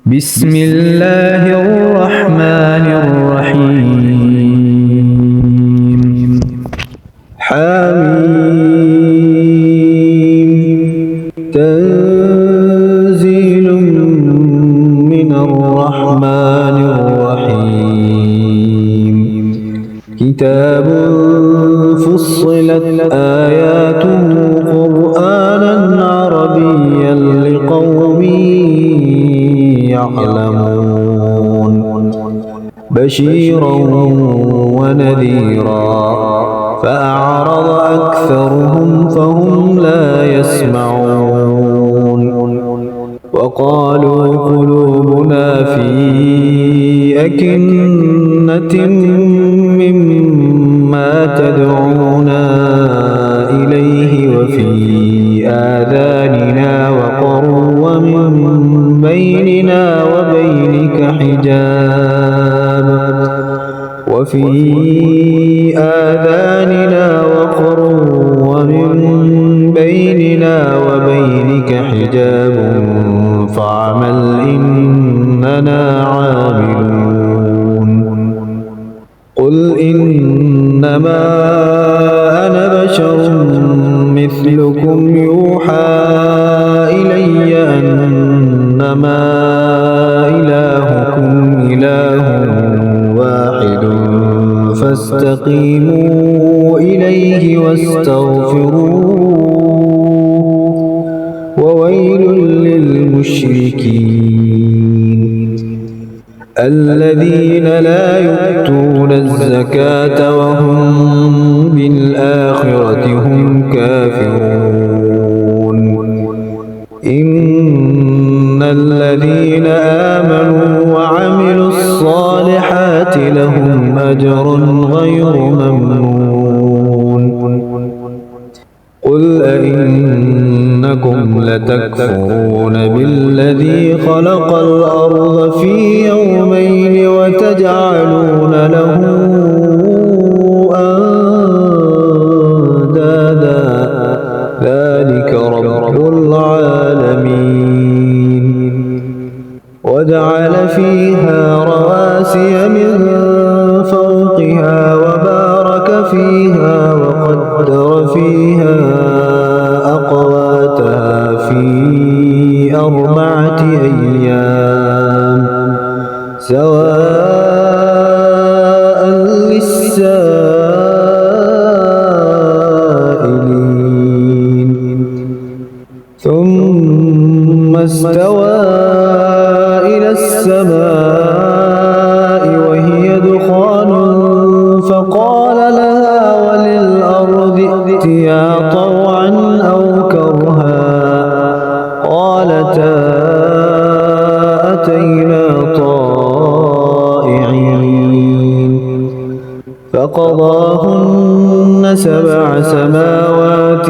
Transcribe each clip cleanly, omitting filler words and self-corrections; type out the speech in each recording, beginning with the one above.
بسم الله الرحمن الرحيم. حميم. تنزيل من الرحمن الرحيم. كتاب فصلت آياته قرآنا عربيا لقوم يعلمون. بشيرا ونذيرا فأعرض أكثرهم فهم لا يسمعون. وقالوا قلوبنا في أكنة مما تدعونا إليه وفي آذاننا وقر ومن بيننا وبينك حجاب فاعمل إننا عاملون. قل إنما أنا بشر مثلكم يوحى إلي أنما إلهكم إله واحد فاستقيموا إليه واستغفروه وويل للمشركين الذين لا يؤتون الزكاة وهم بالآخرة هم كافرون. إن الذين آمنوا وعملوا الصالحات لهم أجر غير ممنون. قل أئنكم لتكفرون بالذي خلق الأرض في يومين وتجعلون له أندادا ذلك رب العالمين. وجعل فيها رواسي من فوقها وبارك فيها وقدر فيها أقواتها في 4 أيام سواء للسائلين. ثم استوى إلى السماء وهي دخان فقال لها وللأرض ائتيا طوعا أو كرها قالتا أتينا طائعين. فقضاهن 7 سماوات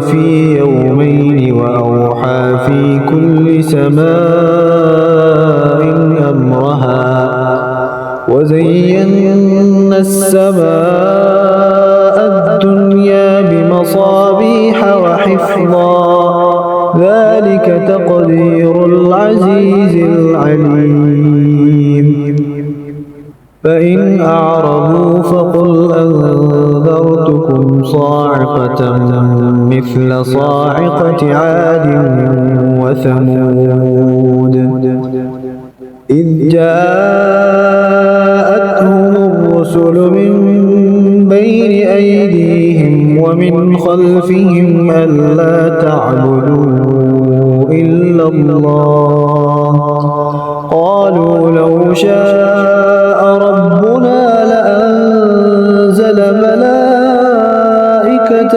في يومين وأوحى في كل سماء أمرها وزينا السماء الدنيا بمصابيح وحفظا ذلك تقدير العزيز العليم. فإن أعرضوا فقل أنذرتكم صاعقة مثل صاعقة عاد وثمود إذ جاءتهم الرسل من بين أيديهم ومن خلفهم ألا تعبدوا إلا الله قالوا لو شاء ربنا لأنزل ملائكة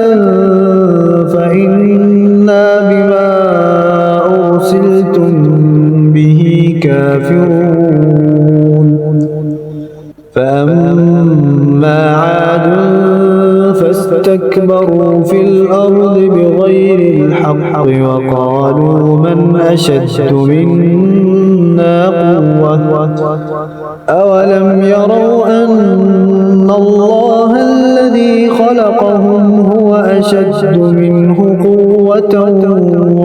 فإنا بما أرسلتم به كافرون. فأما عاد فاستكبروا في الأرض بغير الحق وقالوا من أشد منا قوة أولم يروا أن الله الذي خلقهم هو أشد منه قوة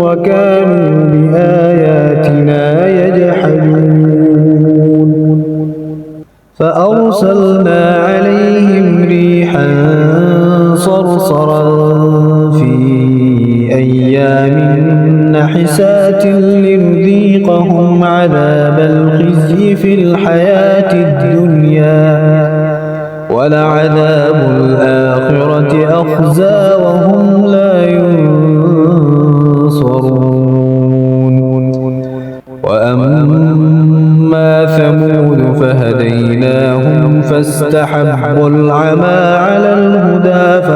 وكانوا بآياتنا يجحدون. يجحدون فأرسلنا عليهم ريحا صرصرا في أيام نحسات لنذيقهم عذاب الخزي في الحياة الدنيا ولعذاب الآخرة أخزى وهم لا ينصرون وأما ثمود فهديناهم فاستحبوا العمى على الهدى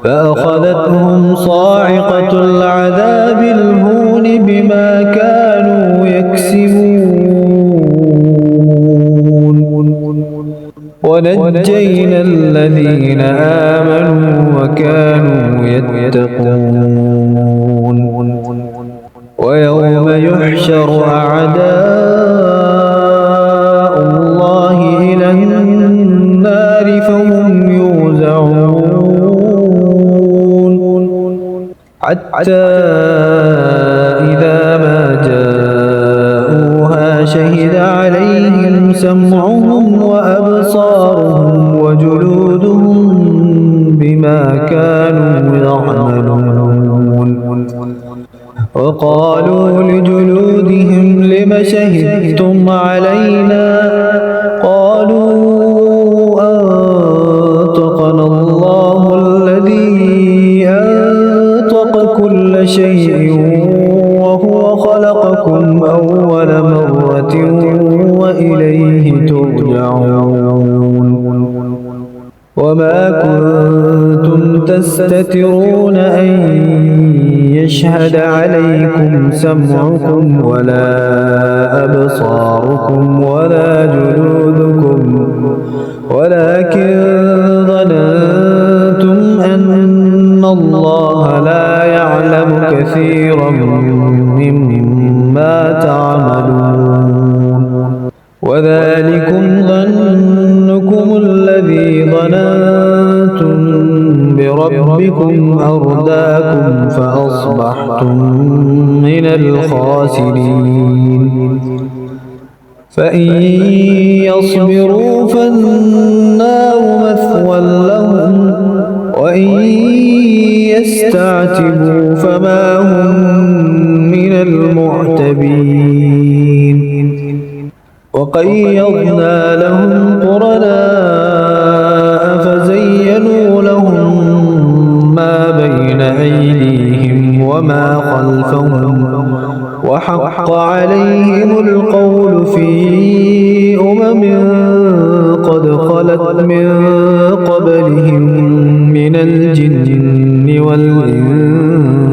فأخذتهم صاعقة العذاب الهون بما كانوا يكسبون ونجينا الذين آمنوا وكانوا يتقون ويوم يحشر أعداء الله إلى النار فهم يوزعون حتى إذا ما جاءوها شهد عليهم سمعهم وأبصارهم وجلودهم بما كانوا يعملون وقالوا لجلودهم لم شهدتم علينا قالوا أنطقنا الله الذي أنطق كل شيء وهو خلقكم أول مرة وإليه ترجعون وما كنتم تستترون أن يشهد عليكم سمعكم ولا أبصاركم ولا جلودكم ولكن ظننتم أن الله لا يعلم كثيرا مما تعملون وذلكم ظنكم الذي ظننتم بربكم أرداكم فأصبحتم من الخاسرين فإن يصبروا فالنار مثوى لهم وإن يستعتبوا فما هم من المعتبين وقيضنا لهم قرناء فزينوا لهم ما بين أيديهم وما خلفهم وحق عليهم القول في قد خلت من قبلهم من الجن والإنس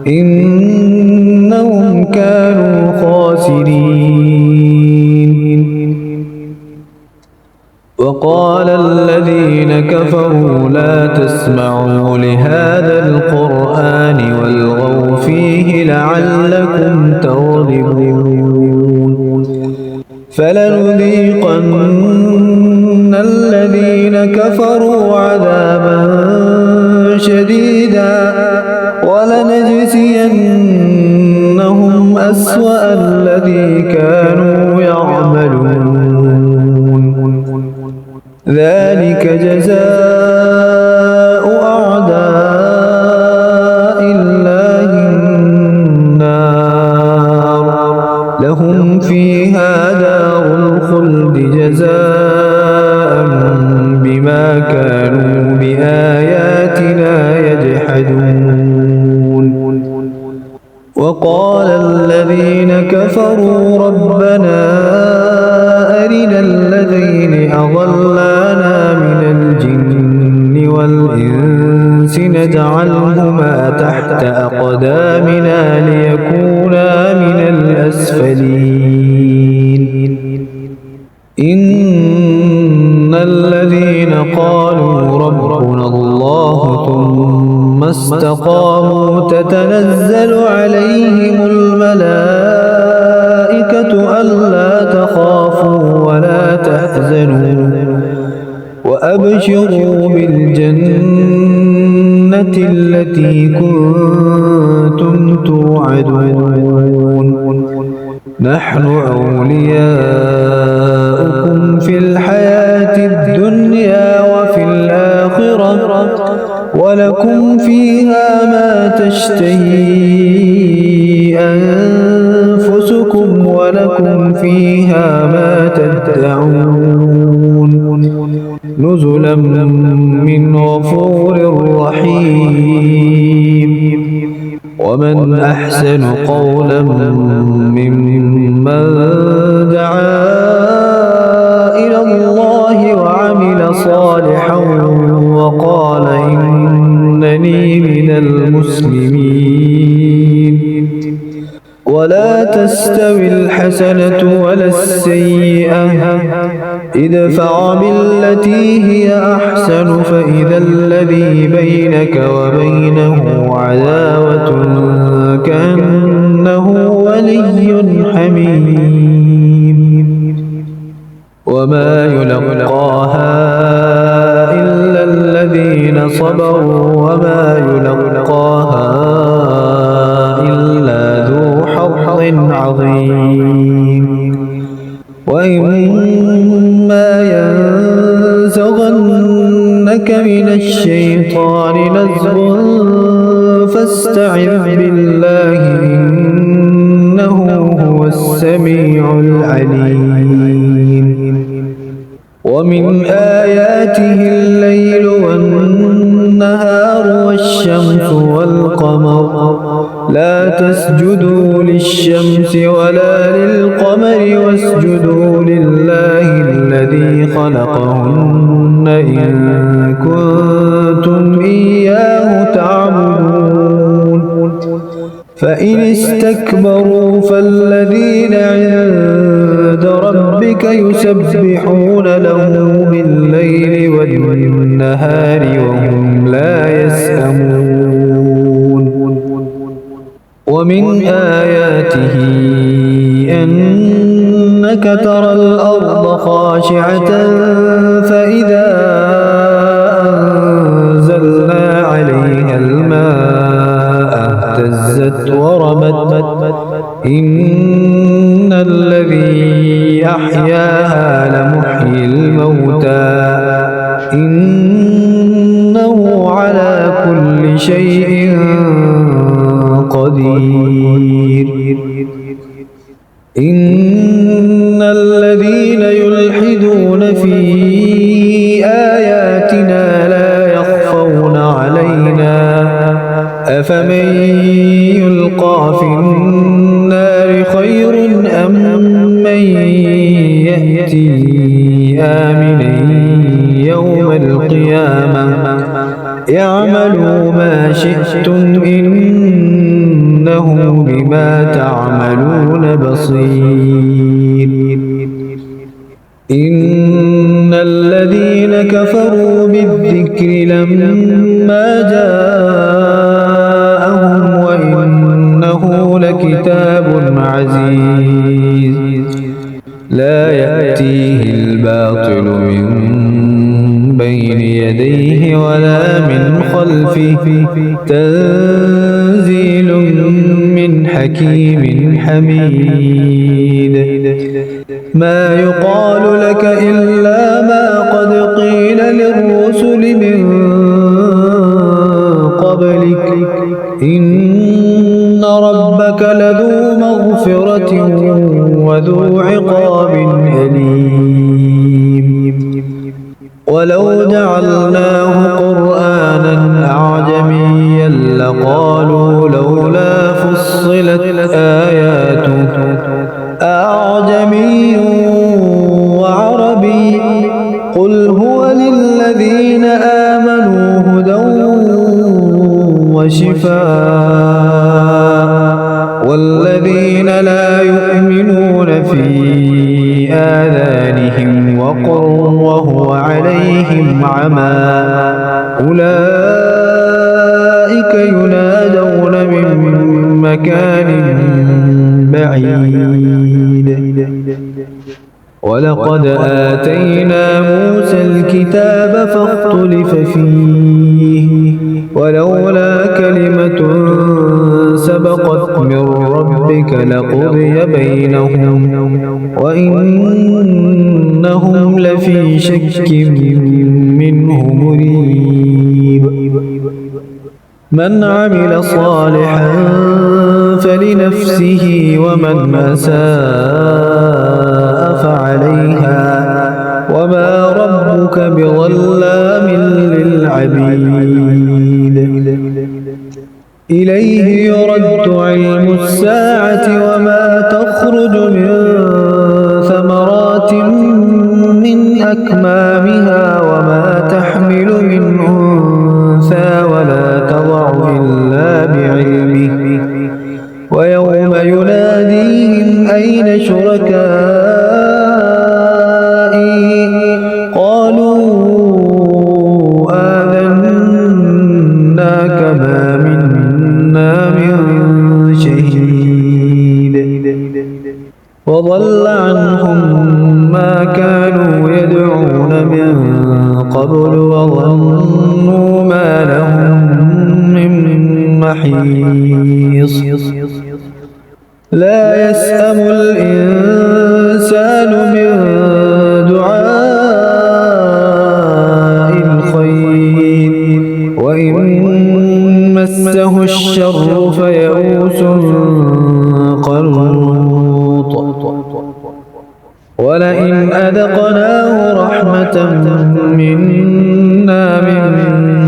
إنهم كانوا خاسرين وقال الذين كفروا لا تسمعوا لهذا القرآن والغوا فيه لعلكم تغلبون فلنذيقن الذين كفروا عذابا شديدا ولنجزينهم أسوأ الذي كانوا يعملون ذلك جزاء أعداء الله النار لهم فيها دار الخلد جزاء بما كانوا بآياتنا يجحدون وقال الذين كفروا ربنا أرنا الذين أضلانا من الجن والإنس نجعلهما تحت أقدامنا ليكونا من الأسفلين إن الذين قالوا ربنا الله ثم استقاموا تتنزل عليهم الملائكة ألا تخافوا ولا تحزنوا وأبشروا بالجنة الجنة التي كنتم توعدون نحن أولياؤكم في الحياة الدنيا وفي الآخرة ولكم فيها ما تشتهي أنفسكم ولكم فيها ما تدعون نزلا من غفور رحيم ومن أحسن قولا ممن دعا إلى الله وعمل صالحا وقال إنني من المسلمين ولا تستوي الحسنة ولا السيئة ادفع بالتي هي أحسن فإذا الذي بينك وبينه عداوة كأنه ولي حميم وما يلقاها إلا الذين صبروا وما يلقاها إلا ذو حظ عظيم وإما ينزغنك من الشيطان نزغ فاستعذ بالله إنه هو السميع العليم ومن آياته الليل والنهار والشمس والقمر لا تسجدوا للشمس ولا للقمر واسجدوا لله الذي خلقهن إن كنتم إياه تعبدون فإن استكبروا فالذين عند ربك يسبحون له بالليل والنهار وهم لا يسأمون ومن آياته أنك ترى الأرض خاشعة فإذا أنزلنا عليها الماء اهتزت وربت إن الذي أحياها لمحيي الموتى إنه على كل شيء قدير إن الذين يلحدون في آياتنا لا يخفون علينا أفمن يلقى في النار خير أم من يأتي آمنا يوم القيامة اعملوا ما شئتم إنه بما تعملون بصير إن الذين كفروا بالذكر لما جاءهم وإنه لكتاب عزيز لا يأتيه الباطل من بين يديه ولا من خلفه تنزيل من حكيم حميد ما يقال لك إلا ما قد قيل للرسل من قبلك إن ربك لذو مغفرة وذو عقاب أليم ولو جعلناه قرآنا أعجميا لقالوا لولا فصلت آياته أعجمي وعربي قل هو للذين آمنوا هدى وشفاء والذين لا يؤمنون في آذانهم وقر وهو عليهم عمى أولئك ينادون من مكان بعيد ولقد آتينا موسى الكتاب فاختلف فيه ولولا كلمة سبقت من ربك لقضي بينهم وإنهم لفي شك منه مريب من عمل صالحا فلنفسه ومن أساء فعليها وما ربك بظلام للعبيد إليه يرد علم الساعة وما تخرج من ثمرات من أكمامها وما تحمل من أنثى ولا تضع إلا بعلمه ويوم يناديهم أين شركائي قالوا آذناك ما منا من شهيد وضل عنهم ما كانوا يدعون من قبل وظنوا ما لهم من محيص لا يسأم الإنسان من دعاء الخير وإن مسه الشر فيئوس قنوط ولئن أذقناه رحمة منا من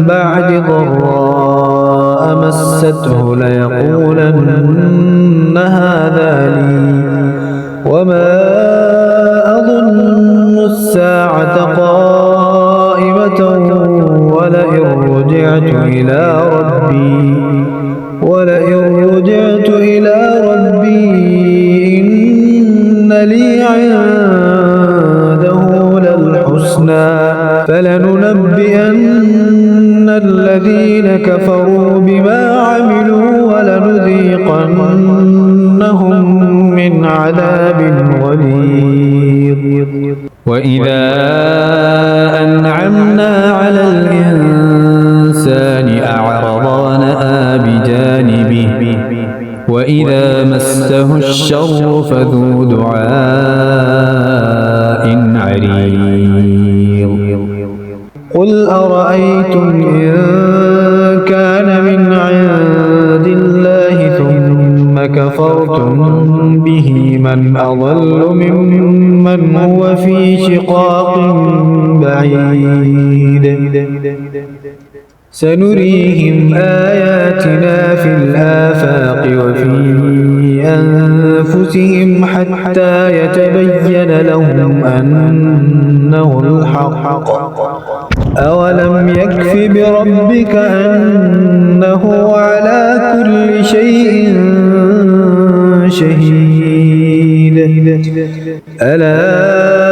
بعد ضراء مسته ليقولن هذا لي وما أظن الساعة قائمة ولئن رجعت إلى ربي إن لي عنده للحسنى فلننبئن الذين كفروا بما عملوا ولنذيقنهم من عذاب غليظ وإذا أنعمنا على الإنسان أعرض ونأى بجانبه وإذا مسه الشر فذو دعاء عريض قل أرأيتم إن كان من عند الله ثم كفرتم به من أضل ممن هو في شقاق بعيد سنريهم آياتنا في الآفاق وفي أنفسهم حتى يتبين لهم أنه الحق أولم يكف بربك أنه على كل شيء شهيد ألا